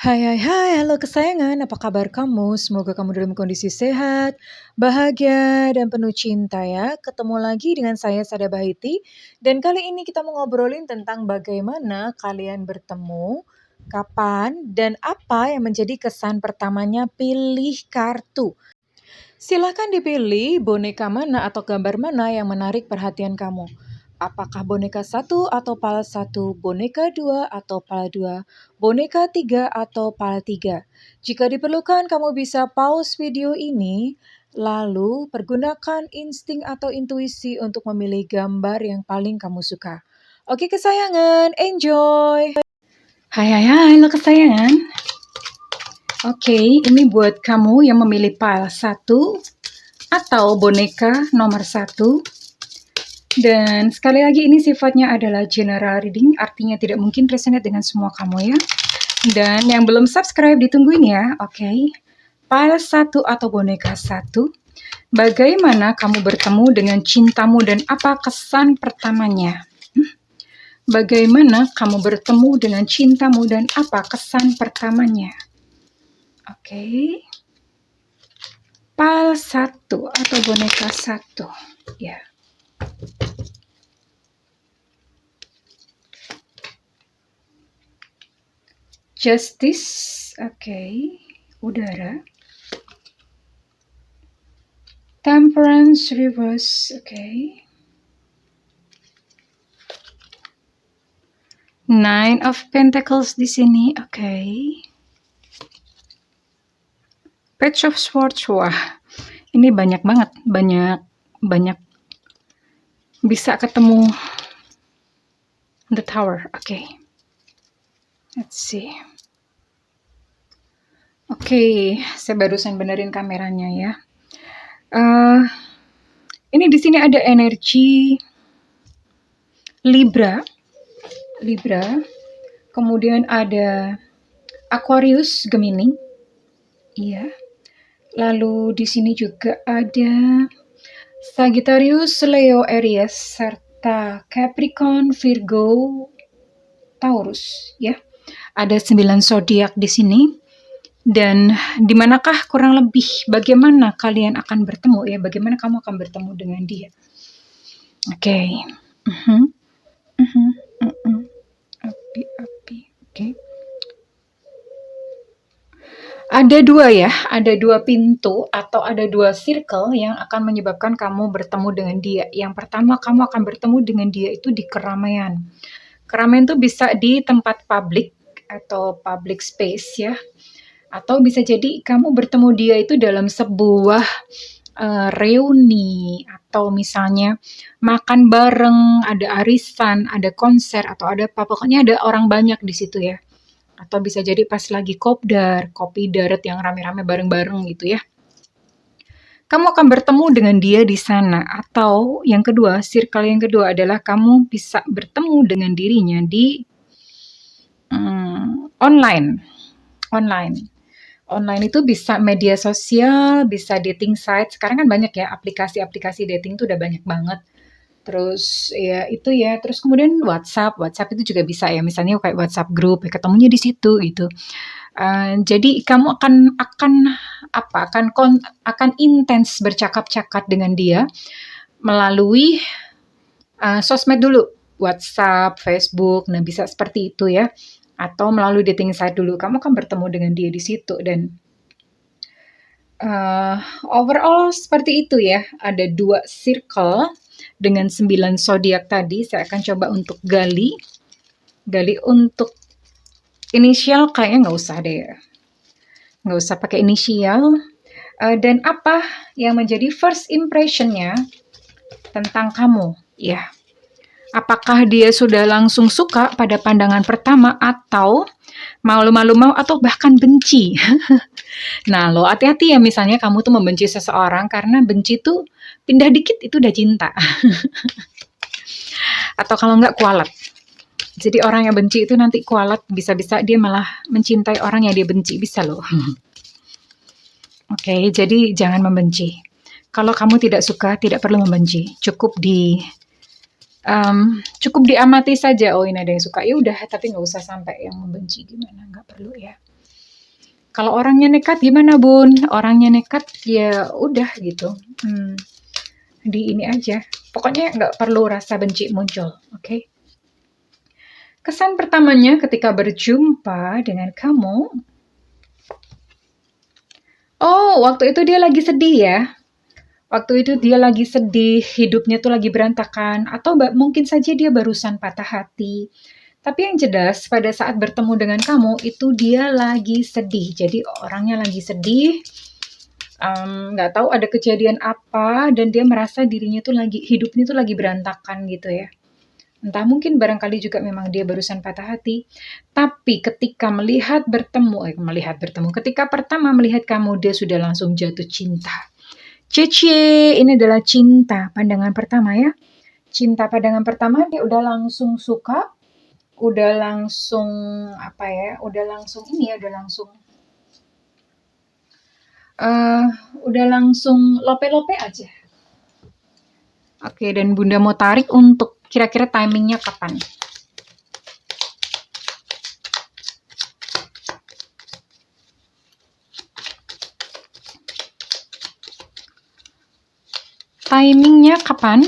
Hai hai hai, halo kesayangan, apa kabar kamu? Semoga kamu dalam kondisi sehat, bahagia, dan penuh cinta ya. Ketemu lagi dengan saya Sada Bahiti, dan kali ini kita mau ngobrolin tentang bagaimana kalian bertemu, kapan, dan apa yang menjadi kesan pertamanya pilih kartu. Silakan dipilih boneka mana atau gambar mana yang menarik perhatian kamu. Apakah boneka satu atau pal satu, boneka dua atau pal dua, boneka tiga atau pal tiga. Jika diperlukan, kamu bisa pause video ini, lalu pergunakan insting atau intuisi untuk memilih gambar yang paling kamu suka. Oke kesayangan, enjoy! Hai hai hai, halo kesayangan. Oke, ini buat kamu yang memilih pile 1 atau boneka nomor 1. Dan sekali lagi ini sifatnya adalah general reading, artinya tidak mungkin resonate dengan semua kamu ya. Dan yang belum subscribe ditungguin ya, oke. Pile 1 atau boneka 1. Bagaimana kamu bertemu dengan cintamu dan apa kesan pertamanya? Bagaimana kamu bertemu dengan cintamu dan apa kesan pertamanya? Oke. Pile 1 atau boneka 1. Ya. Justice, oke. Udara. Temperance reverse, oke. Nine of Pentacles di sini, oke. Page of Swords, wah. Ini banyak banget, banyak bisa ketemu the Tower, oke. Let's see. Oke, saya barusan benerin kameranya ya. Ini di sini ada energi Libra, kemudian ada Aquarius, Gemini, iya. Lalu di sini juga ada Sagittarius, Leo, Aries, serta Capricorn, Virgo, Taurus, ya. Ada 9 zodiak di sini. Dan di manakah kurang lebih bagaimana kalian akan bertemu ya? Bagaimana kamu akan bertemu dengan dia? Oke. Api. Oke. Ada dua pintu atau ada 2 circle yang akan menyebabkan kamu bertemu dengan dia. Yang pertama, kamu akan bertemu dengan dia itu di keramaian. Keramaian itu bisa di tempat publik atau public space ya. Atau bisa jadi kamu bertemu dia itu dalam sebuah reuni atau misalnya makan bareng, ada arisan, ada konser atau ada apa, pokoknya ada orang banyak di situ ya. Atau bisa jadi pas lagi kopdar, kopi darat yang rame-rame bareng-bareng gitu ya. Kamu akan bertemu dengan dia di sana. Atau yang kedua, circle yang kedua adalah kamu bisa bertemu dengan dirinya di online. Online itu bisa media sosial, bisa dating site. Sekarang kan banyak ya aplikasi-aplikasi dating tuh udah banyak banget. Terus ya itu ya, terus kemudian WhatsApp itu juga bisa ya, misalnya kayak WhatsApp group ya, ketemunya di situ gitu. Jadi kamu akan intens bercakap-cakap dengan dia melalui sosmed dulu, WhatsApp, Facebook, nah bisa seperti itu ya, atau melalui dating site dulu. Kamu akan bertemu dengan dia di situ dan overall seperti itu ya. Ada 2 circle dengan 9 zodiak tadi. Saya akan coba untuk gali untuk inisial kayaknya nggak usah deh ya. Nggak usah pakai inisial. Dan apa yang menjadi first impressionnya tentang kamu ya. Apakah dia sudah langsung suka pada pandangan pertama atau malu-malu mau atau bahkan benci. Nah lo hati-hati ya, misalnya kamu tuh membenci seseorang karena benci tuh pindah dikit itu udah cinta. Atau kalau enggak kualat. Jadi orang yang benci itu nanti kualat, bisa-bisa dia malah mencintai orang yang dia benci, bisa loh. Oke, jadi jangan membenci. Kalau kamu tidak suka, tidak perlu membenci. Cukup diamati saja. Oh ini ada yang suka, ya udah, tapi nggak usah sampai yang membenci, gimana, nggak perlu ya. Kalau orangnya nekat gimana, Bun? Orangnya nekat ya udah gitu. Di ini aja. Pokoknya nggak perlu rasa benci muncul, oke? Kesan pertamanya ketika berjumpa dengan kamu, oh, waktu itu dia lagi sedih ya. Waktu itu dia lagi sedih, hidupnya tuh lagi berantakan, atau mungkin saja dia barusan patah hati. Tapi yang jelas pada saat bertemu dengan kamu itu dia lagi sedih. Jadi orangnya lagi sedih, nggak tahu ada kejadian apa dan dia merasa dirinya tuh lagi hidupnya tuh lagi berantakan gitu ya. Entah mungkin barangkali juga memang dia barusan patah hati. Tapi ketika ketika pertama melihat kamu dia sudah langsung jatuh cinta. Cece, ini adalah cinta pandangan pertama ya. Cinta pandangan pertama dia udah langsung suka, udah langsung udah langsung lope-lope aja. Oke, dan Bunda mau tarik untuk kira-kira timingnya kapan? Timingnya kapan?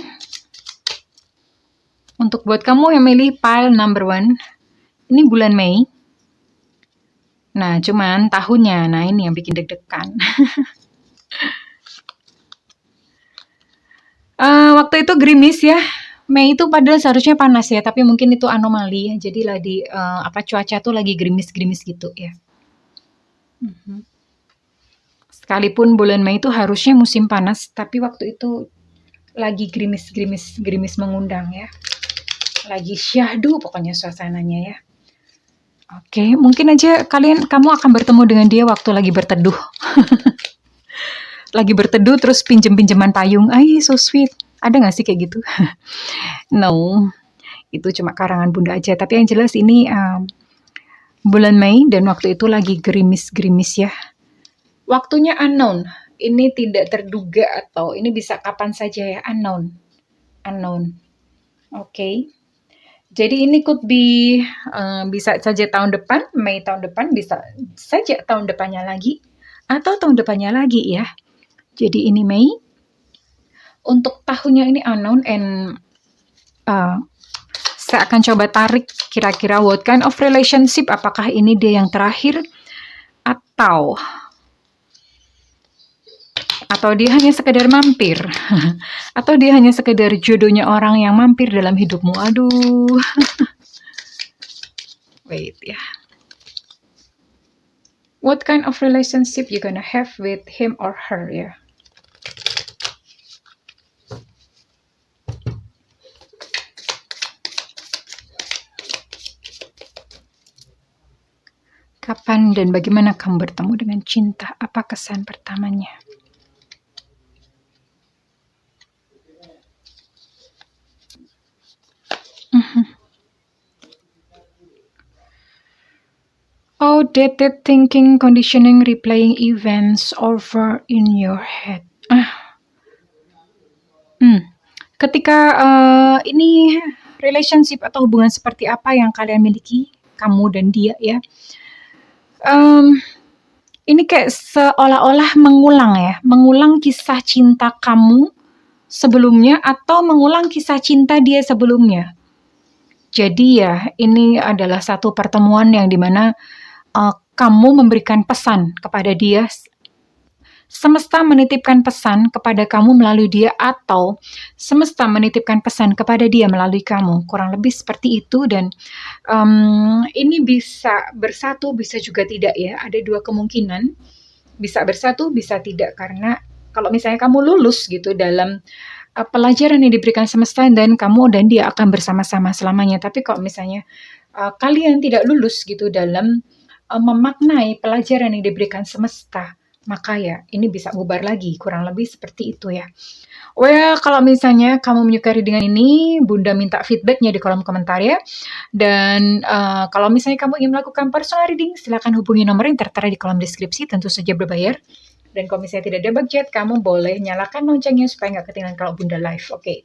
Untuk buat kamu yang milih pile number 1, ini bulan Mei. Nah, cuman tahunnya, nah ini yang bikin deg-degan. Waktu itu gerimis ya. Mei itu padahal seharusnya panas ya, tapi mungkin itu anomali ya. Jadi lagi cuaca tuh lagi gerimis-gerimis gitu ya. Sekalipun bulan Mei itu harusnya musim panas, tapi waktu itu lagi gerimis mengundang ya. Lagi syahdu pokoknya suasananya ya. Oke, mungkin aja kamu akan bertemu dengan dia waktu lagi berteduh. Lagi berteduh terus pinjem-pinjeman payung. Ay, so sweet. Ada gak sih kayak gitu? No, itu cuma karangan Bunda aja. Tapi yang jelas ini bulan Mei dan waktu itu lagi gerimis-gerimis ya. Waktunya unknown. Ini tidak terduga atau ini bisa kapan saja ya. Unknown. Oke. Jadi ini could be bisa saja tahun depan, Mei tahun depan, bisa saja tahun depannya lagi, atau tahun depannya lagi ya. Jadi ini Mei. Untuk tahunnya ini unknown and saya akan coba tarik kira-kira what kind of relationship, apakah ini dia yang terakhir atau dia hanya sekedar mampir atau dia hanya sekedar jodohnya orang yang mampir dalam hidupmu. Aduh. Wait ya. What kind of relationship you gonna have with him or her ya. Kapan dan bagaimana kamu bertemu dengan cinta? Apa kesan pertamanya? Outdated thinking, conditioning, replaying events over in your head. Ketika ini relationship atau hubungan seperti apa yang kalian miliki, kamu dan dia ya. Ini kayak seolah-olah mengulang kisah cinta kamu sebelumnya atau mengulang kisah cinta dia sebelumnya. Jadi ya, ini adalah satu pertemuan yang dimana kamu memberikan pesan kepada dia, semesta menitipkan pesan kepada kamu melalui dia, atau semesta menitipkan pesan kepada dia melalui kamu. Kurang lebih seperti itu, dan ini bisa bersatu, bisa juga tidak ya. Ada dua kemungkinan, bisa bersatu, bisa tidak. Karena kalau misalnya kamu lulus gitu dalam pelajaran yang diberikan semesta dan kamu dan dia akan bersama-sama selamanya. Tapi kalau misalnya kalian tidak lulus gitu dalam memaknai pelajaran yang diberikan semesta, maka ya ini bisa bubar lagi, kurang lebih seperti itu ya. Well, kalau misalnya kamu menyukai dengan ini, Bunda minta feedbacknya di kolom komentar ya. Dan kalau misalnya kamu ingin melakukan personal reading, silakan hubungi nomor yang tertera di kolom deskripsi, tentu saja berbayar. Dan kalau misalnya tidak ada budget, kamu boleh nyalakan loncengnya supaya nggak ketinggalan kalau Bunda live. Oke.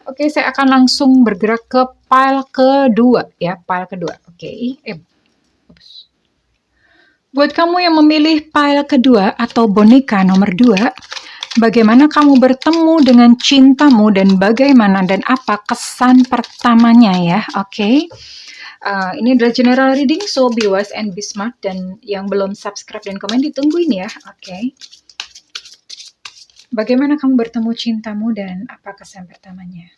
Oke, saya akan langsung bergerak ke pile kedua ya, pile kedua. Oke. Buat kamu yang memilih pile kedua atau boneka nomor 2, bagaimana kamu bertemu dengan cintamu dan bagaimana dan apa kesan pertamanya ya, oke? Ini adalah general reading, so be wise and be smart, dan yang belum subscribe dan komen ditungguin ya, oke? Bagaimana kamu bertemu cintamu dan apa kesan pertamanya?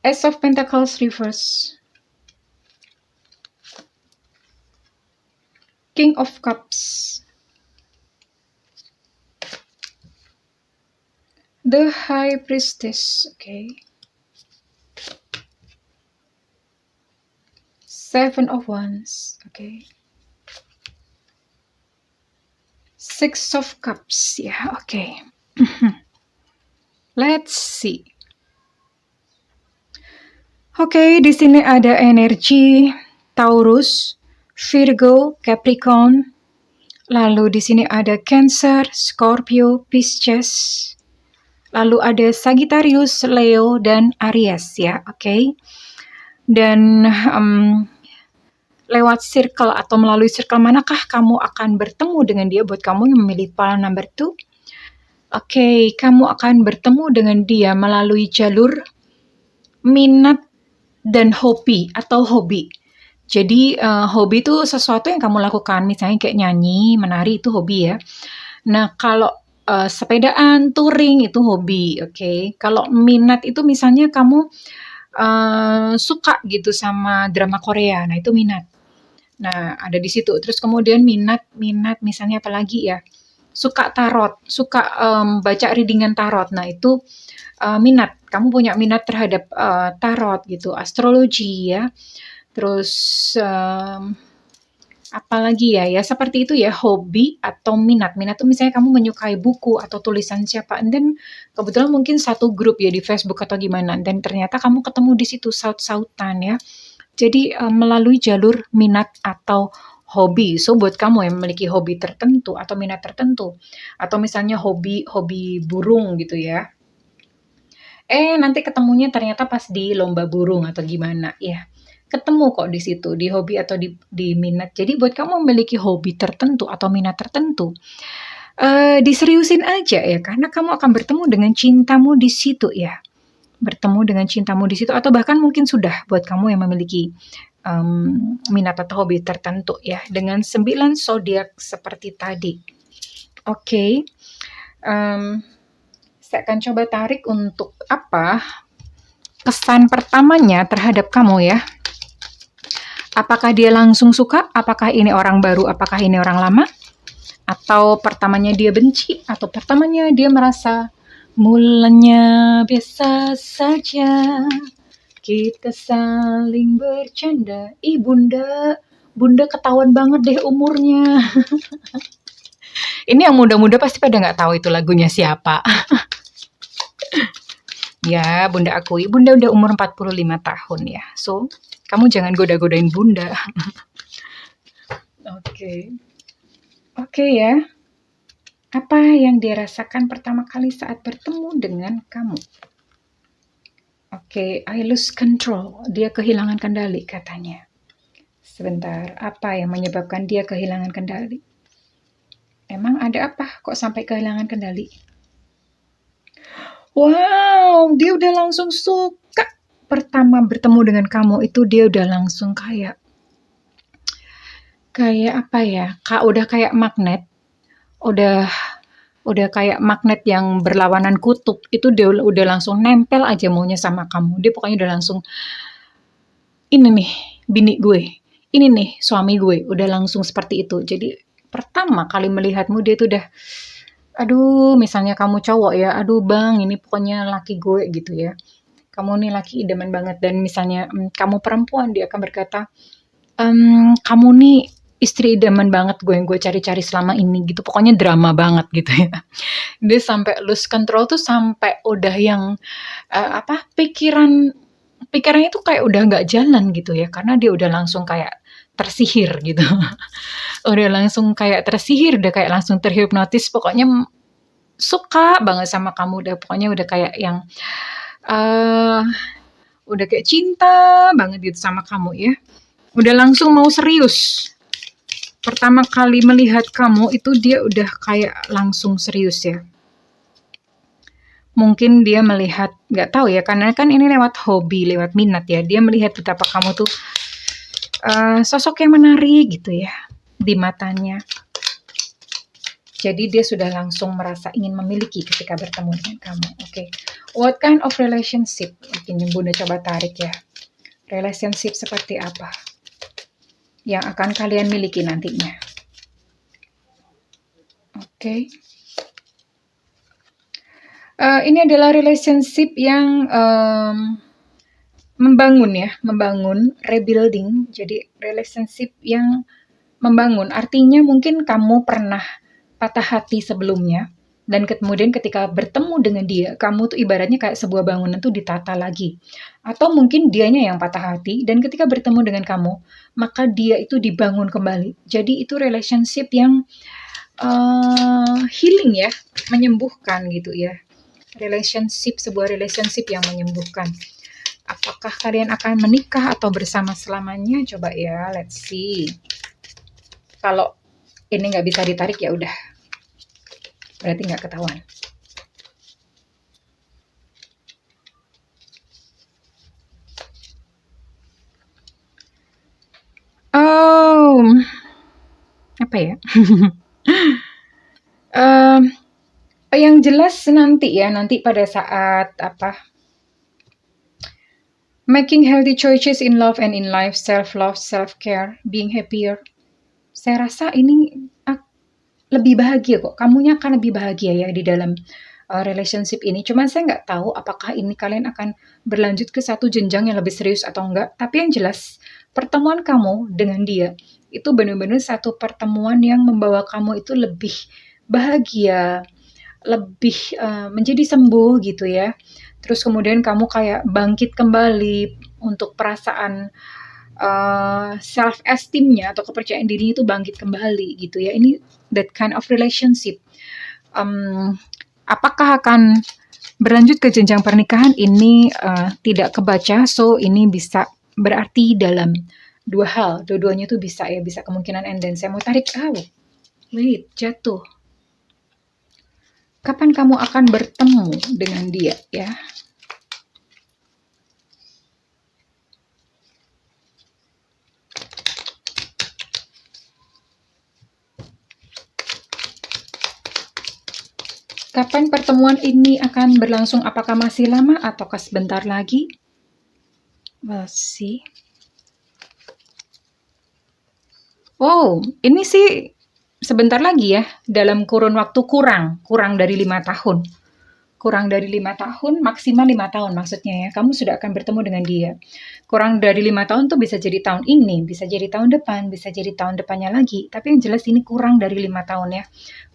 Ace of Pentacles reverse. King of Cups. The High Priestess, okay. Seven of Wands, okay. Six of Cups, ya, okay. Let's see. Oke, di sini ada energi Taurus, Virgo, Capricorn. Lalu di sini ada Cancer, Scorpio, Pisces. Lalu ada Sagittarius, Leo, dan Aries ya, oke. Dan lewat circle atau melalui circle manakah kamu akan bertemu dengan dia buat kamu yang memilih pile number 2? Oke, kamu akan bertemu dengan dia melalui jalur minat dan hobi atau hobi. Jadi hobi itu sesuatu yang kamu lakukan, misalnya kayak nyanyi, menari itu hobi ya. Nah kalau sepedaan, touring itu hobi, oke. Kalau minat itu misalnya kamu suka gitu sama drama Korea, nah itu minat. Nah ada di situ. Terus kemudian minat misalnya apalagi ya, suka tarot, suka baca readingan tarot. Nah itu minat. Kamu punya minat terhadap tarot gitu, astrologi ya. Terus apalagi ya seperti itu ya, hobi atau minat. Minat tuh misalnya kamu menyukai buku atau tulisan siapa, and then kebetulan mungkin satu grup ya di Facebook atau gimana, dan ternyata kamu ketemu di situ saut-sautan ya. Jadi melalui jalur minat atau hobi. So buat kamu yang memiliki hobi tertentu atau minat tertentu, atau misalnya hobi burung gitu ya. Nanti ketemunya ternyata pas di lomba burung atau gimana ya. Ketemu kok di situ, di hobi atau di minat. Jadi buat kamu memiliki hobi tertentu atau minat tertentu, diseriusin aja ya, karena kamu akan bertemu dengan cintamu di situ ya. Bertemu dengan cintamu di situ, atau bahkan mungkin sudah buat kamu yang memiliki minat atau hobi tertentu ya, dengan 9 zodiak seperti tadi. Oke. Saya akan coba tarik untuk apa kesan pertamanya terhadap kamu ya. Apakah dia langsung suka? Apakah ini orang baru? Apakah ini orang lama? Atau pertamanya dia benci? Atau pertamanya dia merasa mulanya biasa saja, kita saling bercanda. Ih bunda ketahuan banget deh umurnya. Ini yang muda-muda pasti pada nggak tahu itu lagunya siapa. Ya, bunda akui, bunda udah umur 45 tahun ya. So, kamu jangan goda-godain bunda. Oke. Oke ya. Apa yang dia rasakan pertama kali saat bertemu dengan kamu? Oke, I lose control. Dia kehilangan kendali katanya. Sebentar, apa yang menyebabkan dia kehilangan kendali? Emang ada apa kok sampai kehilangan kendali? Wow, dia udah langsung suka. Pertama bertemu dengan kamu itu dia udah langsung kayak apa ya? Udah kayak magnet. Udah kayak magnet yang berlawanan kutub. Itu dia udah langsung nempel aja maunya sama kamu. Dia pokoknya udah langsung, ini nih bini gue. Ini nih suami gue. Udah langsung seperti itu. Jadi pertama kali melihatmu dia tuh udah, aduh, misalnya kamu cowok ya, aduh bang, ini pokoknya laki gue gitu ya. Kamu nih laki idaman banget. Dan misalnya kamu perempuan, dia akan berkata, kamu nih istri idaman banget gue yang gue cari-cari selama ini gitu. Pokoknya drama banget gitu ya. Dia sampai lose control tuh sampai udah yang pikirannya tuh kayak udah nggak jalan gitu ya. Karena dia udah langsung kayak tersihir gitu. Udah langsung kayak tersihir, udah kayak langsung terhipnotis. Pokoknya suka banget sama kamu, udah pokoknya udah kayak yang udah kayak cinta banget gitu sama kamu ya. Udah langsung mau serius. Pertama kali melihat kamu itu dia udah kayak langsung serius ya. Mungkin dia melihat, nggak tahu ya, karena kan ini lewat hobi, lewat minat ya. Dia melihat betapa kamu tuh sosok yang menarik gitu ya di matanya. Jadi dia sudah langsung merasa ingin memiliki ketika bertemu dengan kamu. Oke. What kind of relationship? Mungkin Bunda coba tarik ya. Relationship seperti apa yang akan kalian miliki nantinya? Oke. Ini adalah relationship yang membangun, rebuilding. Jadi relationship yang membangun. Artinya mungkin kamu pernah patah hati sebelumnya, dan kemudian ketika bertemu dengan dia, kamu tuh ibaratnya kayak sebuah bangunan tuh ditata lagi. Atau mungkin dianya yang patah hati, dan ketika bertemu dengan kamu, maka dia itu dibangun kembali. Jadi itu relationship yang healing ya, menyembuhkan gitu ya. Sebuah relationship yang menyembuhkan. Apakah kalian akan menikah atau bersama selamanya? Coba ya, let's see. Kalau ini nggak bisa ditarik ya udah, berarti nggak ketahuan. Oh, apa ya? Yang jelas nanti pada saat making healthy choices in love and in life, self-love, self-care, being happier. Saya rasa ini lebih bahagia kok. Kamunya akan lebih bahagia ya di dalam relationship ini. Cuman saya nggak tahu apakah ini kalian akan berlanjut ke satu jenjang yang lebih serius atau enggak. Tapi yang jelas, pertemuan kamu dengan dia itu benar-benar satu pertemuan yang membawa kamu itu lebih bahagia, lebih menjadi sembuh gitu ya. Terus kemudian kamu kayak bangkit kembali untuk perasaan self esteemnya atau kepercayaan dirinya itu bangkit kembali gitu ya. Ini that kind of relationship. Apakah akan berlanjut ke jenjang pernikahan? Ini tidak kebaca, so ini bisa berarti dalam dua hal. Dua-duanya tuh bisa ya, bisa kemungkinan and then. Saya mau tarik, wait, jatuh. Kapan kamu akan bertemu dengan dia ya? Kapan pertemuan ini akan berlangsung? Apakah masih lama ataukah sebentar lagi? We'll see. Oh, ini sih sebentar lagi ya. Dalam kurun waktu kurang dari 5 tahun. Kurang dari 5 tahun, maksimal 5 tahun maksudnya ya. Kamu sudah akan bertemu dengan dia. Kurang dari 5 tahun tuh bisa jadi tahun ini, bisa jadi tahun depan, bisa jadi tahun depannya lagi. Tapi yang jelas ini kurang dari 5 tahun ya.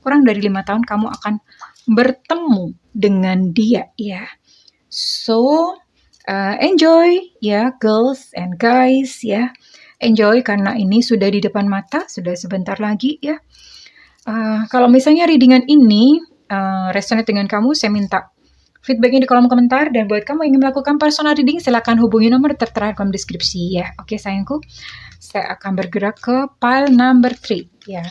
Kurang dari 5 tahun kamu akan bertemu dengan dia ya. So, enjoy ya girls and guys ya. Enjoy karena ini sudah di depan mata, sudah sebentar lagi ya. Kalau misalnya readingan ini resonate dengan kamu, saya minta feedbacknya di kolom komentar. Dan buat kamu yang ingin melakukan personal reading, silakan hubungi nomor tertera di kolom deskripsi ya. Oke sayangku, saya akan bergerak ke pile number 3 ya.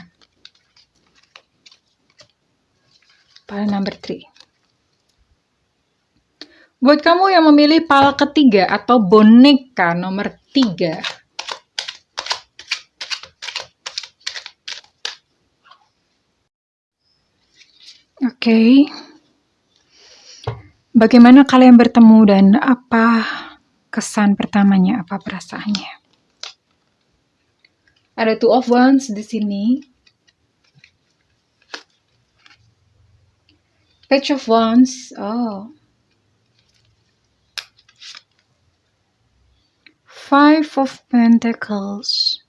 Pile number 3. Buat kamu yang memilih pile ketiga atau boneka nomor 3. Oke. Bagaimana kalian bertemu dan apa kesan pertamanya, apa perasaannya? Ada Two of Wands di sini. Page of Wands. Oh. Five of Pentacles.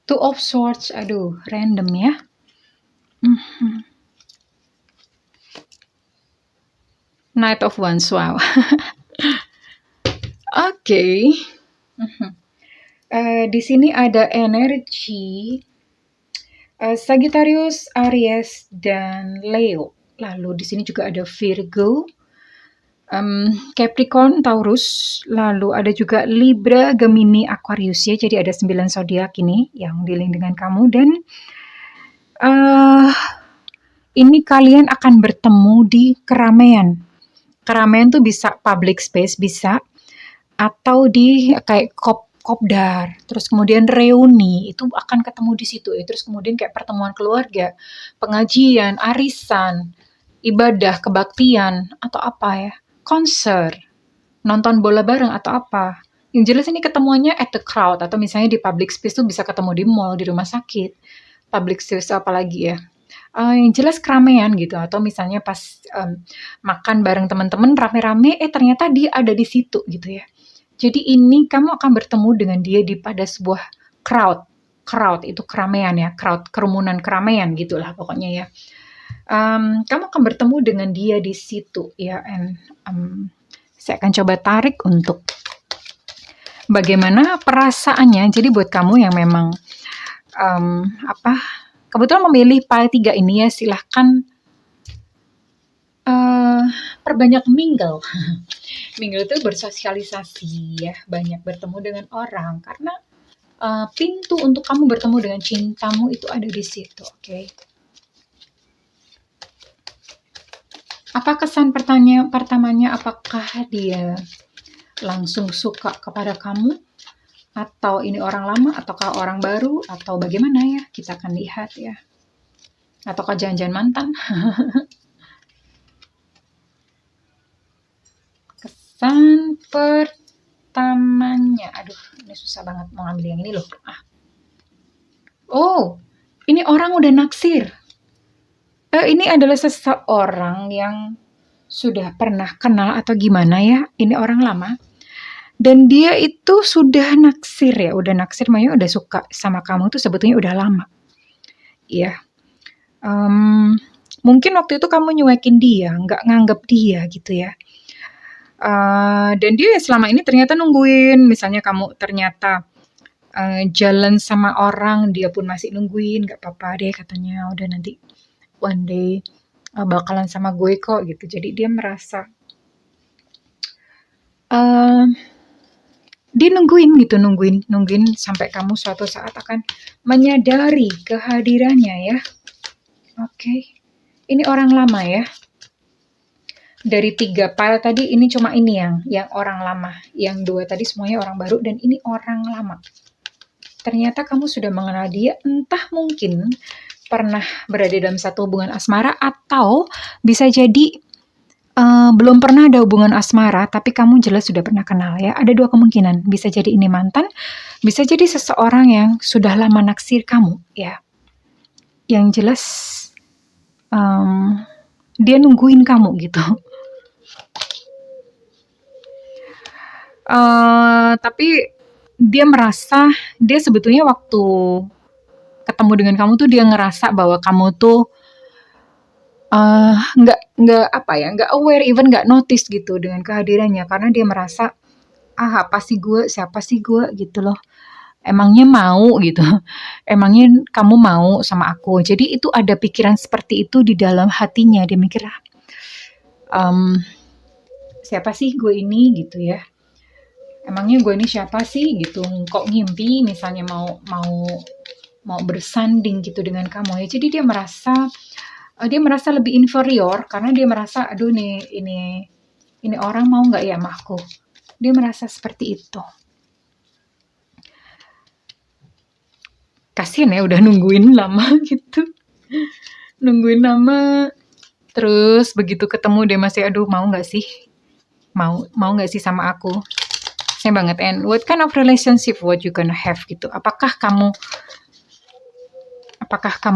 Two of Swords. Aduh, random ya. Knight of Wands. Wow. Oke. Di sini ada energi Sagittarius, Aries, dan Leo. Lalu di sini juga ada Virgo. Capricorn, Taurus, lalu ada juga Libra, Gemini, Aquarius ya. Jadi ada 9 zodiak ini yang dealing dengan kamu dan uh, ini kalian akan bertemu di keramaian. Keramaian tuh bisa public space, bisa atau di kayak kopdar, terus kemudian reuni, itu akan ketemu di situ ya. Terus kemudian kayak pertemuan keluarga, pengajian, arisan, ibadah, kebaktian, atau apa ya, konser, nonton bola bareng atau apa. Yang jelas ini ketemuannya at the crowd atau misalnya di public space tuh bisa ketemu di mall, di rumah sakit, public space apalagi ya. Yang jelas keramaian gitu atau misalnya pas makan bareng teman-teman rame-rame, ternyata dia ada di situ gitu ya. Jadi ini kamu akan bertemu dengan dia di pada sebuah crowd. Crowd itu keramaian ya, crowd kerumunan keramaian gitulah pokoknya ya. Kamu akan bertemu dengan dia di situ ya, and saya akan coba tarik untuk bagaimana perasaannya. Jadi buat kamu yang memang kebetulan memilih pile 3 ini ya, silahkan perbanyak mingle. Mingle itu bersosialisasi ya, banyak bertemu dengan orang karena pintu untuk kamu bertemu dengan cintamu itu ada di situ, oke? Apa kesan pertamanya? Apakah dia langsung suka kepada kamu? Atau ini orang lama? Ataukah orang baru? Atau bagaimana ya? Kita akan lihat ya. Ataukah jangan-jangan mantan? Kesan pertamanya. Aduh, ini susah banget mau ngambil yang ini loh. Oh, ini orang udah naksir. Ini adalah seseorang yang sudah pernah kenal atau gimana ya, ini orang lama. Dan dia itu sudah naksir ya, udah naksir, makanya udah suka sama kamu tuh sebetulnya udah lama. Iya. Mungkin waktu itu kamu nyuekin dia, nggak nganggep dia gitu ya. Dan dia selama ini ternyata nungguin, misalnya kamu ternyata jalan sama orang, dia pun masih nungguin, nggak apa-apa deh katanya, udah nanti one day bakalan sama gue kok gitu. Jadi dia merasa dia nungguin gitu, nungguin sampai kamu suatu saat akan menyadari kehadirannya ya. Oke. Ini orang lama ya. Dari 3 pile tadi ini cuma ini yang orang lama. Yang 2 tadi semuanya orang baru dan ini orang lama. Ternyata kamu sudah mengenal dia, entah mungkin pernah berada dalam satu hubungan asmara atau bisa jadi belum pernah ada hubungan asmara, tapi kamu jelas sudah pernah kenal ya. Ada 2 kemungkinan, bisa jadi ini mantan, bisa jadi seseorang yang sudah lama naksir kamu ya. Yang jelas dia nungguin kamu gitu. Tapi dia merasa, dia sebetulnya waktu ketemu dengan kamu tuh dia ngerasa bahwa kamu tuh nggak aware, even nggak notice gitu dengan kehadirannya, karena dia merasa siapa sih gue gitu loh, emangnya mau gitu, emangnya kamu mau sama aku. Jadi itu ada pikiran seperti itu di dalam hatinya, dia mikir siapa sih gue ini gitu ya, emangnya gue ini siapa sih gitu, kok ngimpi misalnya mau bersanding gitu dengan kamu ya. Jadi dia merasa lebih inferior karena dia merasa aduh nih ini orang mau nggak ya sama aku. Dia merasa seperti itu. Kasian ya udah nungguin lama gitu. Nungguin lama. Terus begitu ketemu dia masih aduh mau nggak sih? Mau nggak sih sama aku? Saya banget. And what kind of relationship what you gonna have gitu? Apakah kamu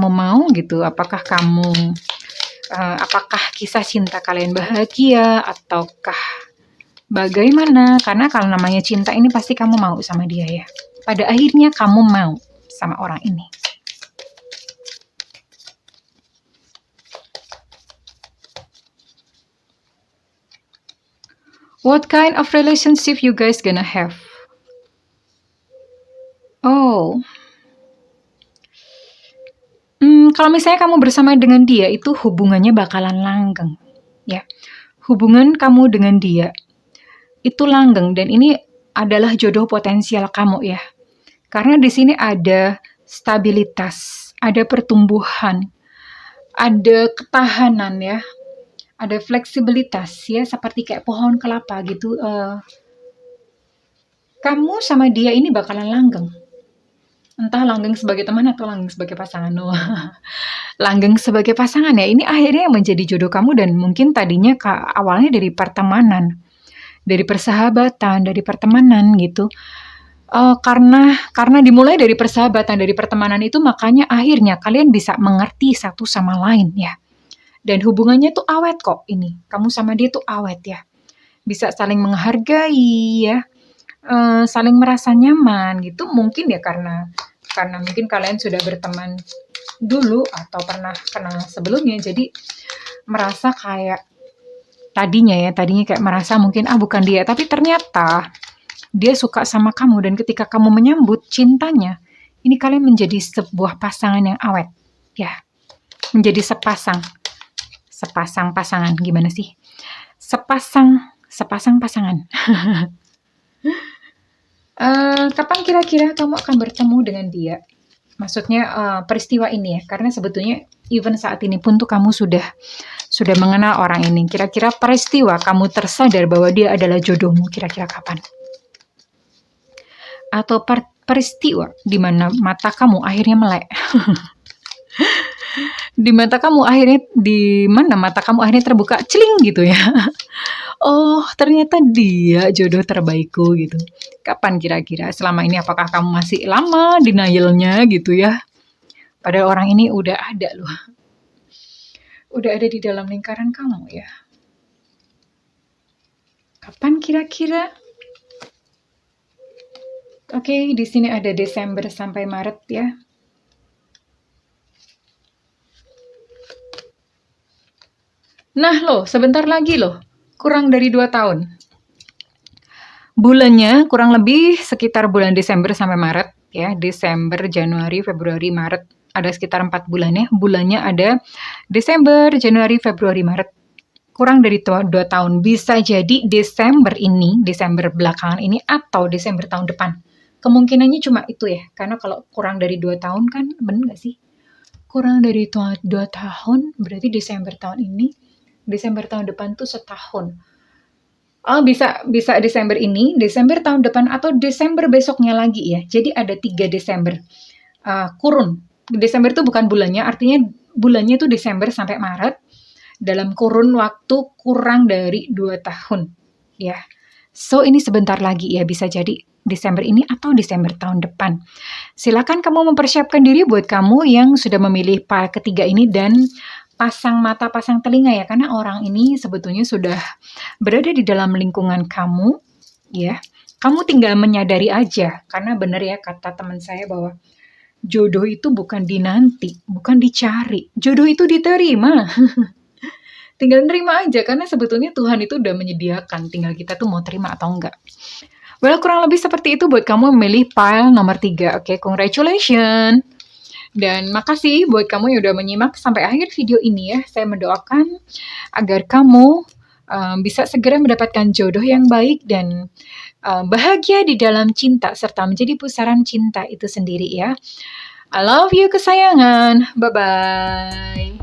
mau gitu? Apakah kisah cinta kalian bahagia ataukah bagaimana? Karena kalau namanya cinta ini pasti kamu mau sama dia ya. Pada akhirnya kamu mau sama orang ini. What kind of relationship you guys gonna have? Oh. Kalau misalnya kamu bersama dengan dia itu hubungannya bakalan langgeng ya. hubungan kamu dengan dia itu langgeng dan ini adalah jodoh potensial kamu ya. Karena di sini ada stabilitas, ada pertumbuhan, ada ketahanan ya, ada fleksibilitas ya, seperti kayak pohon kelapa gitu. Kamu sama dia ini bakalan langgeng. Entah langgeng sebagai teman atau langgeng sebagai pasangan. Langgeng sebagai pasangan ya, ini akhirnya yang menjadi jodoh kamu dan mungkin tadinya awalnya dari pertemanan, dari persahabatan, dari pertemanan gitu. Karena dimulai dari persahabatan, dari pertemanan itu makanya akhirnya kalian bisa mengerti satu sama lain ya. Dan hubungannya tuh awet kok ini. Kamu sama dia tuh awet ya. Bisa saling menghargai ya. Saling merasa nyaman gitu. Mungkin ya karena mungkin kalian sudah berteman dulu atau pernah kenal sebelumnya. Jadi merasa kayak tadinya kayak merasa mungkin bukan dia. Tapi ternyata dia suka sama kamu dan ketika kamu menyambut cintanya, ini kalian menjadi sebuah pasangan yang awet, ya. Menjadi sepasang pasangan, gimana sih? Sepasang pasangan. Kapan kira-kira kamu akan bertemu dengan dia? Maksudnya peristiwa ini ya, karena sebetulnya even saat ini pun tuh kamu sudah mengenal orang ini. Kira-kira peristiwa kamu tersadar bahwa dia adalah jodohmu, kira-kira kapan? Atau peristiwa di mana mata kamu akhirnya melek. Di mana mata kamu akhirnya terbuka celing gitu ya. Oh, ternyata dia jodoh terbaikku gitu. Kapan kira-kira? Selama ini apakah kamu masih lama denialnya gitu ya? Padahal orang ini udah ada loh. Udah ada di dalam lingkaran kamu ya. Kapan kira-kira? Oke, di sini ada Desember sampai Maret ya. Nah loh, sebentar lagi loh. Kurang dari 2 tahun. Bulannya kurang lebih sekitar bulan Desember sampai Maret ya. Desember, Januari, Februari, Maret. Ada sekitar 4 bulan ya. Bulannya ada Desember, Januari, Februari, Maret. Kurang dari 2 tahun. Bisa jadi Desember ini, Desember belakangan ini, atau Desember tahun depan. Kemungkinannya cuma itu ya. Karena kalau kurang dari 2 tahun kan, bener gak sih? Kurang dari 2 tahun, berarti Desember tahun ini, Desember tahun depan tuh setahun. Bisa Desember ini, Desember tahun depan, atau Desember besoknya lagi ya. Jadi ada 3 Desember. Kurun. Desember itu bukan bulannya, artinya bulannya itu Desember sampai Maret. Dalam kurun waktu kurang dari 2 tahun. Ya. So, ini sebentar lagi ya, bisa jadi Desember ini atau Desember tahun depan. Silakan kamu mempersiapkan diri buat kamu yang sudah memilih ketiga ini dan pasang mata, pasang telinga ya, karena orang ini sebetulnya sudah berada di dalam lingkungan kamu, ya. Kamu tinggal menyadari aja, karena benar ya kata teman saya bahwa jodoh itu bukan dinanti, bukan dicari, jodoh itu diterima. Tinggal nerima aja, karena sebetulnya Tuhan itu udah menyediakan, tinggal kita tuh mau terima atau enggak. Well, kurang lebih seperti itu buat kamu memilih pile nomor 3. Oke, congratulations. Dan makasih buat kamu yang udah menyimak sampai akhir video ini ya. Saya mendoakan agar kamu bisa segera mendapatkan jodoh yang baik dan bahagia di dalam cinta serta menjadi pusaran cinta itu sendiri ya. I love you kesayangan. Bye-bye.